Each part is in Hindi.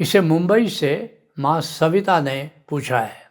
इसे मुंबई से माँ सविता ने पूछा है,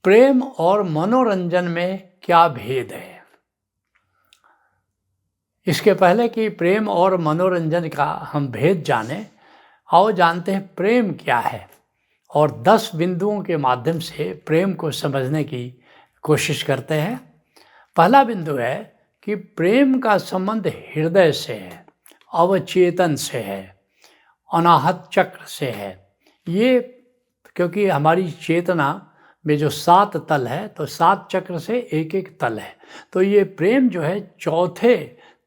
प्रेम और मनोरंजन में क्या भेद है? इसके पहले कि प्रेम और मनोरंजन का हम भेद जाने, आओ जानते हैं प्रेम क्या है और 10 बिंदुओं के माध्यम से प्रेम को समझने की कोशिश करते हैं। पहला बिंदु है कि प्रेम का संबंध हृदय से है, अवचेतन से है, अनाहत चक्र से है। ये क्योंकि हमारी चेतना में जो 7 तल है तो 7 चक्र से एक एक तल है, तो ये प्रेम जो है चौथे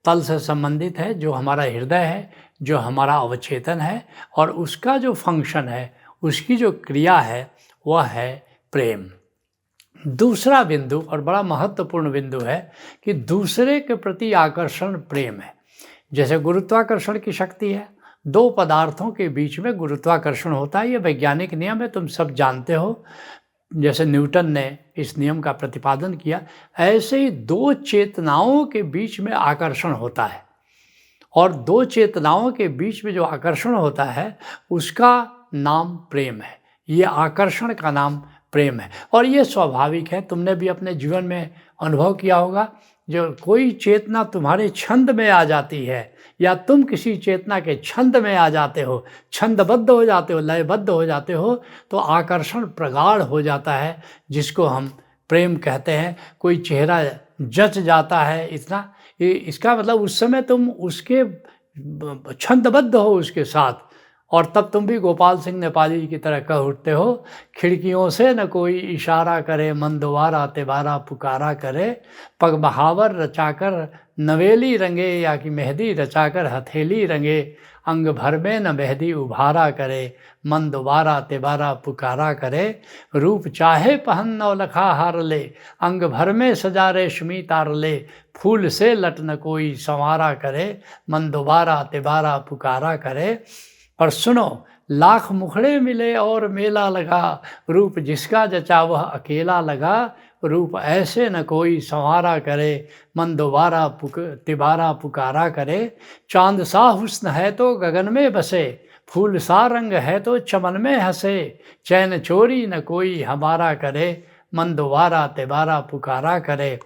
तल से संबंधित है, जो हमारा हृदय है, जो हमारा अवचेतन है, और उसका जो फंक्शन है, उसकी जो क्रिया है, वह है प्रेम। दूसरा बिंदु और बड़ा महत्वपूर्ण बिंदु है कि दूसरे के प्रति आकर्षण प्रेम है। जैसे गुरुत्वाकर्षण की शक्ति है, 2 पदार्थों के बीच में गुरुत्वाकर्षण होता है, ये वैज्ञानिक नियम है, तुम सब जानते हो। जैसे न्यूटन ने इस नियम का प्रतिपादन किया, ऐसे ही 2 चेतनाओं के बीच में आकर्षण होता है, और 2 चेतनाओं के बीच में जो आकर्षण होता है उसका नाम प्रेम है। ये आकर्षण का नाम प्रेम है, और ये स्वाभाविक है। तुमने भी अपने जीवन में अनुभव किया होगा, जो कोई चेतना तुम्हारे छंद में आ जाती है या तुम किसी चेतना के छंद में आ जाते हो, छंदबद्ध हो जाते हो, लयबद्ध हो जाते हो, तो आकर्षण प्रगाढ़ हो जाता है, जिसको हम प्रेम कहते हैं। कोई चेहरा जच जाता है इतना, इसका मतलब उस समय तुम उसके छंदबद्ध हो उसके साथ, और तब तुम भी गोपाल सिंह नेपाली की तरह कह उठते हो, खिड़कियों से न कोई इशारा करे, मन दोबारा तिबारा पुकारा करे, पग बहावर रचाकर नवेली रंगे, या कि मेहंदी रचाकर हथेली रंगे, अंग भर में न मेहंदी उभारा करे, मन दोबारा तिबारा पुकारा करे, रूप चाहे पहन नौलखा हार ले, अंग भर में सजा रेशमी तार ले, फूल से लट न कोई संवारा करे, मन दोबारा तिबारा पुकारा करे। और सुनो, लाख मुखड़े मिले और मेला लगा, रूप जिसका जचा वह अकेला लगा, रूप ऐसे न कोई संवारा करे, मन दोबारा तिबारा पुकारा करे, चांद सा हुस्न है तो गगन में बसे, फूल सा रंग है तो चमन में हंसे, चैन चोरी न कोई हमारा करे, मन दोबारा तिबारा पुकारा करे।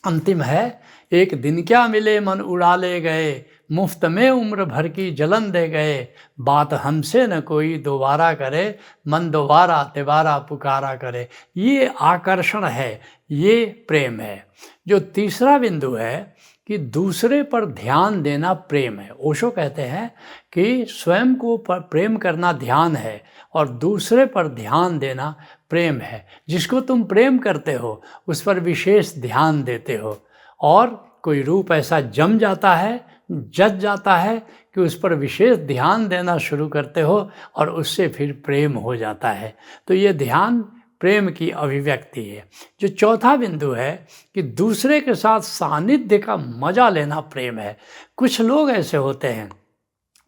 अंतिम है, एक दिन क्या मिले मन उड़ा ले गए, मुफ्त में उम्र भर की जलन दे गए, बात हमसे न कोई दोबारा करे, मन दोबारा तिबारा पुकारा करे। ये आकर्षण है, ये प्रेम है। जो तीसरा बिंदु है कि दूसरे पर ध्यान देना प्रेम है। ओशो कहते हैं कि स्वयं को प्रेम करना ध्यान है और दूसरे पर ध्यान देना प्रेम है। जिसको तुम प्रेम करते हो उस पर विशेष ध्यान देते हो, और कोई रूप ऐसा जम जाता है, जच जाता है कि उस पर विशेष ध्यान देना शुरू करते हो, और उससे फिर प्रेम हो जाता है। तो ये ध्यान प्रेम की अभिव्यक्ति है। जो चौथा बिंदु है कि दूसरे के साथ सानिध्य का मजा लेना प्रेम है। कुछ लोग ऐसे होते हैं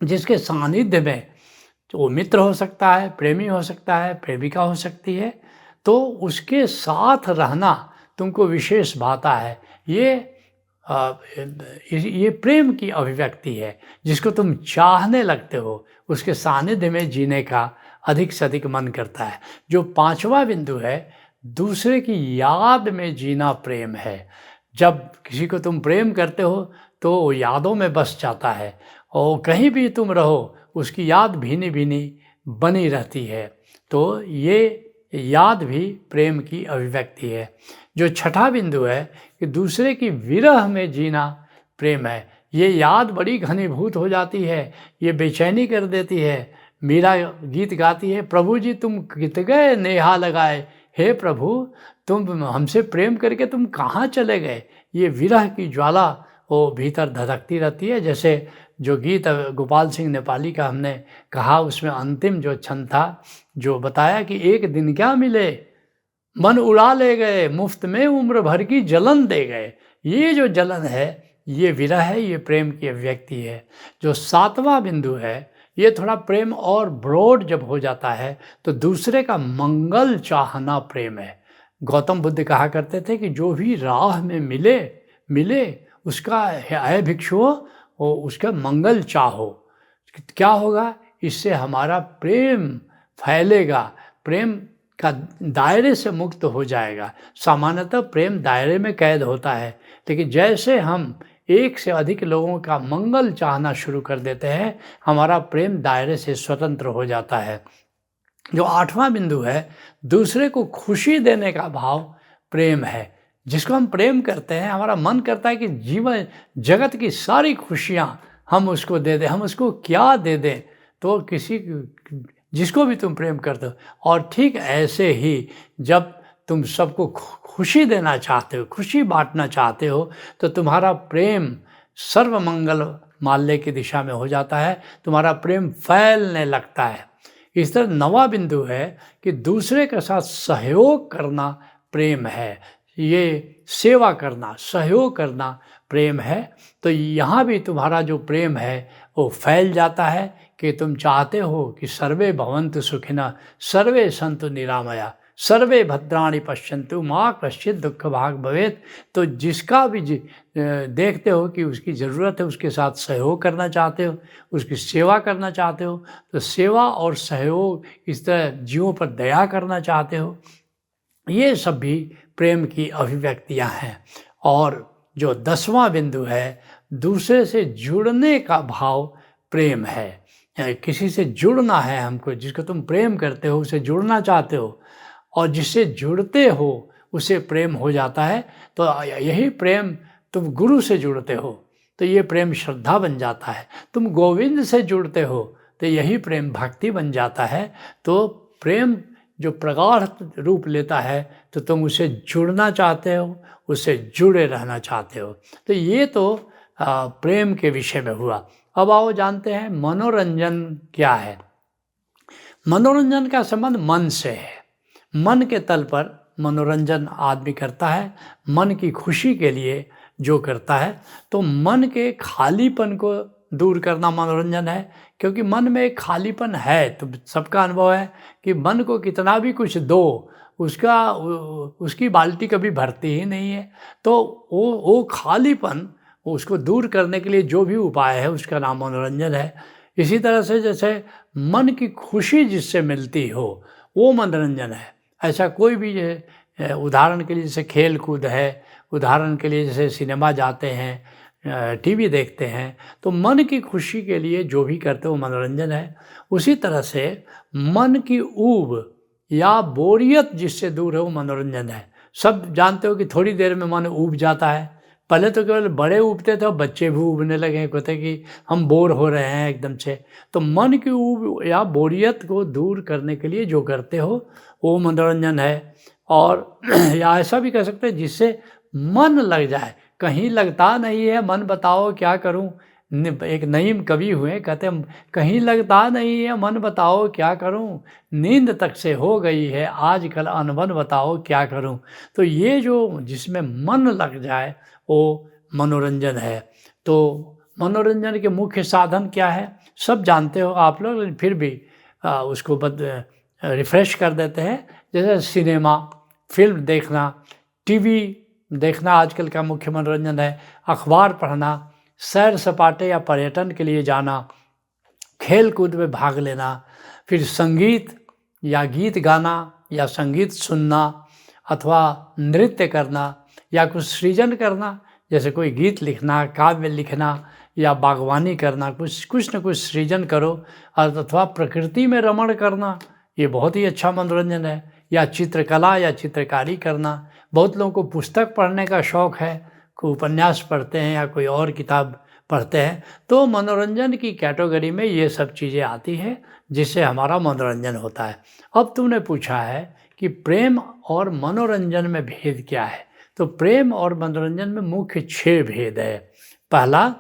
जिसके सानिध्य में, तो वो मित्र हो सकता है, प्रेमी हो सकता है, प्रेमिका हो सकती है, तो उसके साथ रहना तुमको विशेष भाता है। ये प्रेम की अभिव्यक्ति है, जिसको तुम चाहने लगते हो, उसके सानिध्य में जीने का अधिक से अधिक मन करता है। जो पांचवा बिंदु है, दूसरे की याद में जीना प्रेम है। जब किसी को तुम प्रेम करते हो तो वो यादों में बस जाता है, और कहीं भी तुम रहो उसकी याद भीनी भीनी बनी रहती है। तो ये याद भी प्रेम की अभिव्यक्ति है। जो छठा बिंदु है कि दूसरे की विरह में जीना प्रेम है। ये याद बड़ी घनीभूत हो जाती है, ये बेचैनी कर देती है। मीरा गीत गाती है, प्रभु जी तुम कित गए नेहा लगाए, हे प्रभु तुम हमसे प्रेम करके तुम कहाँ चले गए। ये विरह की ज्वाला वो भीतर धधकती रहती है। जैसे जो गीत गोपाल सिंह नेपाली का हमने कहा, उसमें अंतिम जो छंद था, जो बताया कि एक दिन क्या मिले मन उड़ा ले गए, मुफ्त में उम्र भर की जलन दे गए। ये जो जलन है ये विरह है, ये प्रेम की अभिव्यक्ति है। जो सातवां बिंदु है, ये थोड़ा प्रेम और ब्रॉड जब हो जाता है तो दूसरे का मंगल चाहना प्रेम है। गौतम बुद्ध कहा करते थे कि जो भी राह में मिले उसका आय भिक्षुओ, उसका मंगल चाहो। क्या होगा, इससे हमारा प्रेम फैलेगा, प्रेम का दायरे से मुक्त हो जाएगा। सामान्यतः प्रेम दायरे में कैद होता है, लेकिन जैसे हम एक से अधिक लोगों का मंगल चाहना शुरू कर देते हैं, हमारा प्रेम दायरे से स्वतंत्र हो जाता है। जो 8वां बिंदु है, दूसरे को खुशी देने का भाव प्रेम है। जिसको हम प्रेम करते हैं, हमारा मन करता है कि जीवन जगत की सारी खुशियाँ हम उसको दे दें। हम उसको क्या दे दें? तो किसी जिसको भी तुम प्रेम करते हो। और ठीक ऐसे ही जब तुम सबको खुशी देना चाहते हो, खुशी बांटना चाहते हो, तो तुम्हारा प्रेम सर्वमंगल माल्य की दिशा में हो जाता है, तुम्हारा प्रेम फैलने लगता है। इस तरह 9वां बिंदु है कि दूसरे के साथ सहयोग करना प्रेम है। ये सेवा करना, सहयोग करना प्रेम है। तो यहाँ भी तुम्हारा जो प्रेम है वो फैल जाता है कि तुम चाहते हो कि सर्वे भवन्तु सुखिनः, सर्वे सन्तु निरामया, सर्वे भद्राणि पश्यन्तु मा कश्चित् दुःख भाग् भवेत्। तो जिसका भी देखते हो कि उसकी ज़रूरत है, उसके साथ सहयोग करना चाहते हो, उसकी सेवा करना चाहते हो, तो सेवा और सहयोग, इस तरह जीवों पर दया करना चाहते हो, ये सब भी प्रेम की अभिव्यक्तियां हैं। और जो 10वां बिंदु है, दूसरे से जुड़ने का भाव प्रेम है। किसी से जुड़ना है हमको, जिसको तुम प्रेम करते हो उसे जुड़ना चाहते हो, और जिससे जुड़ते हो उसे प्रेम हो जाता है। तो यही प्रेम, तुम गुरु से जुड़ते हो तो ये प्रेम श्रद्धा बन जाता है। तुम गोविंद से जुड़ते हो तो यही प्रेम भक्ति बन जाता है। तो प्रेम जो प्रगाढ़ रूप लेता है तो तुम उसे जुड़ना चाहते हो, उससे जुड़े रहना चाहते हो। तो ये तो प्रेम के विषय में हुआ। अब आओ जानते हैं मनोरंजन क्या है। मनोरंजन का संबंध मन से है। मन के तल पर मनोरंजन आदमी करता है, मन की खुशी के लिए जो करता है। तो मन के खालीपन को दूर करना मनोरंजन है, क्योंकि मन में एक खालीपन है। तो सबका अनुभव है कि मन को कितना भी कुछ दो, उसकी बाल्टी कभी भरती ही नहीं है। तो वो खालीपन, उसको दूर करने के लिए जो भी उपाय है उसका नाम मनोरंजन है। इसी तरह से जैसे मन की खुशी जिससे मिलती हो वो मनोरंजन है। ऐसा कोई भी उदाहरण के लिए जैसे खेल कूद है, उदाहरण के लिए जैसे सिनेमा जाते हैं, टीवी देखते हैं, तो मन की खुशी के लिए जो भी करते हो मनोरंजन है। उसी तरह से मन की ऊब या बोरियत जिससे दूर है वो मनोरंजन है। सब जानते हो कि थोड़ी देर में मन ऊब जाता है। पहले तो केवल बड़े ऊबते थे, बच्चे भी ऊबने लगे, कहते कि हम बोर हो रहे हैं एकदम से। तो मन की ऊब या बोरियत को दूर करने के लिए जो करते हो वो मनोरंजन है। और या ऐसा भी कह सकते हैं जिससे मन लग जाए। कहीं लगता नहीं है, मन बताओ क्या करूं। एक नईम कवि हुए, कहते हैं कहीं लगता नहीं है, मन बताओ क्या करूं, नींद तक से हो गई है आजकल अनबन, बताओ क्या करूं। तो ये जो जिसमें मन लग जाए वो मनोरंजन है। तो मनोरंजन के मुख्य साधन क्या है सब जानते हो आप लोग, लेकिन फिर भी उसको रिफ्रेश कर देते हैं। जैसे सिनेमा, फिल्म देखना, टीवी देखना आजकल का मुख्य मनोरंजन है। अखबार पढ़ना, सैर सपाटे या पर्यटन के लिए जाना, खेल कूद में भाग लेना, फिर संगीत या गीत गाना या संगीत सुनना, अथवा नृत्य करना या कुछ सृजन करना, जैसे कोई गीत लिखना, काव्य लिखना या बागवानी करना, कुछ न कुछ सृजन करो। अथवा प्रकृति में रमण करना, ये बहुत ही अच्छा मनोरंजन है। या चित्रकला या चित्रकारी करना। बहुत लोगों को पुस्तक पढ़ने का शौक़ है, कोई उपन्यास पढ़ते हैं या कोई और किताब पढ़ते हैं। तो मनोरंजन की कैटेगरी में ये सब चीज़ें आती हैं जिससे हमारा मनोरंजन होता है। अब तुमने पूछा है कि प्रेम और मनोरंजन में भेद क्या है। तो प्रेम और मनोरंजन में मुख्य 6 भेद है। पहला,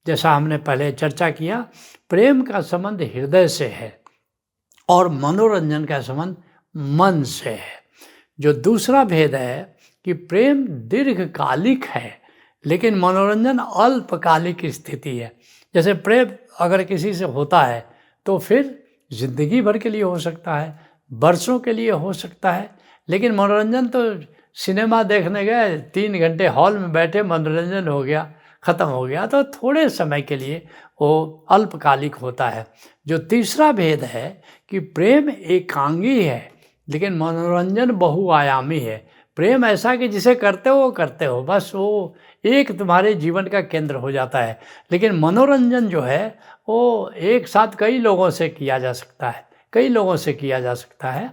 जैसा हमने पहले चर्चा किया, प्रेम का संबंध हृदय से है और मनोरंजन का संबंध मन से है। जो दूसरा भेद है कि प्रेम दीर्घकालिक है लेकिन मनोरंजन अल्पकालिक स्थिति है। जैसे प्रेम अगर किसी से होता है तो फिर जिंदगी भर के लिए हो सकता है, वर्षों के लिए हो सकता है। लेकिन मनोरंजन तो सिनेमा देखने गए, 3 घंटे हॉल में बैठे, मनोरंजन हो गया, ख़त्म हो गया, तो थोड़े समय के लिए वो अल्पकालिक होता है। जो तीसरा भेद है कि प्रेम एकांगी है लेकिन मनोरंजन बहुआयामी है। प्रेम ऐसा कि जिसे करते हो बस, वो एक तुम्हारे जीवन का केंद्र हो जाता है। लेकिन मनोरंजन जो है वो एक साथ कई लोगों से किया जा सकता है, कई लोगों से किया जा सकता है।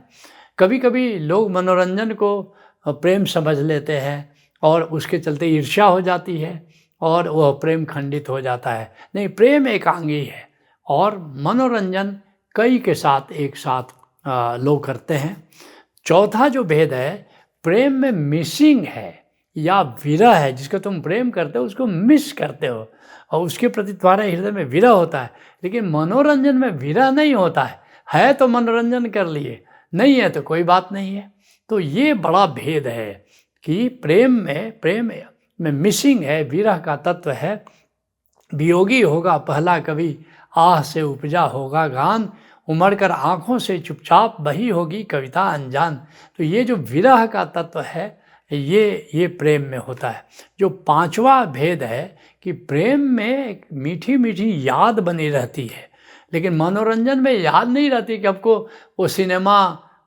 कभी कभी लोग मनोरंजन को प्रेम समझ लेते हैं और उसके चलते ईर्ष्या हो जाती है और वह प्रेम खंडित हो जाता है। नहीं, प्रेम एकांगी है और मनोरंजन कई के साथ एक साथ लोग करते हैं। चौथा जो भेद है, प्रेम में मिसिंग है या विरह है। जिसको तुम प्रेम करते हो उसको मिस करते हो और उसके प्रति तुम्हारे हृदय में विरह होता है। लेकिन मनोरंजन में विरह नहीं होता है तो मनोरंजन कर लिए, नहीं है तो कोई बात नहीं है। तो ये बड़ा भेद है कि प्रेम में मिसिंग है, विरह का तत्व है। वियोगी होगा पहला कवि, आह से उपजा होगा गान, उमड़ कर आँखों से चुपचाप बही होगी कविता अनजान। तो ये जो विरह का तत्व है ये प्रेम में होता है। जो पांचवा भेद है कि प्रेम में एक मीठी मीठी याद बनी रहती है, लेकिन मनोरंजन में याद नहीं रहती कि आपको वो सिनेमा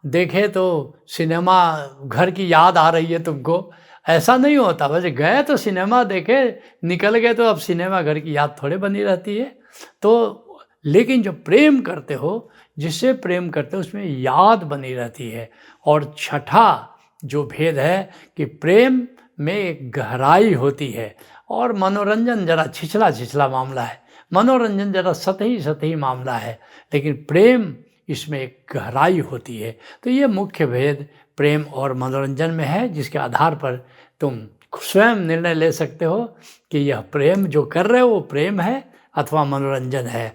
देखे तो सिनेमा घर की याद आ रही है तुमको, ऐसा नहीं होता। वैसे गए तो सिनेमा देखे, निकल गए तो अब सिनेमा घर की याद थोड़े बनी रहती है। तो लेकिन जो प्रेम करते हो, जिससे प्रेम करते हो, उसमें याद बनी रहती है। और छठा जो भेद है कि प्रेम में एक गहराई होती है और मनोरंजन जरा छिछला छिछला मामला है, मनोरंजन जरा सतही मामला है, लेकिन प्रेम इसमें एक गहराई होती है। तो ये मुख्य भेद प्रेम और मनोरंजन में है, जिसके आधार पर तुम स्वयं निर्णय ले सकते हो कि यह प्रेम जो कर रहे हो वो प्रेम है अथवा मनोरंजन है।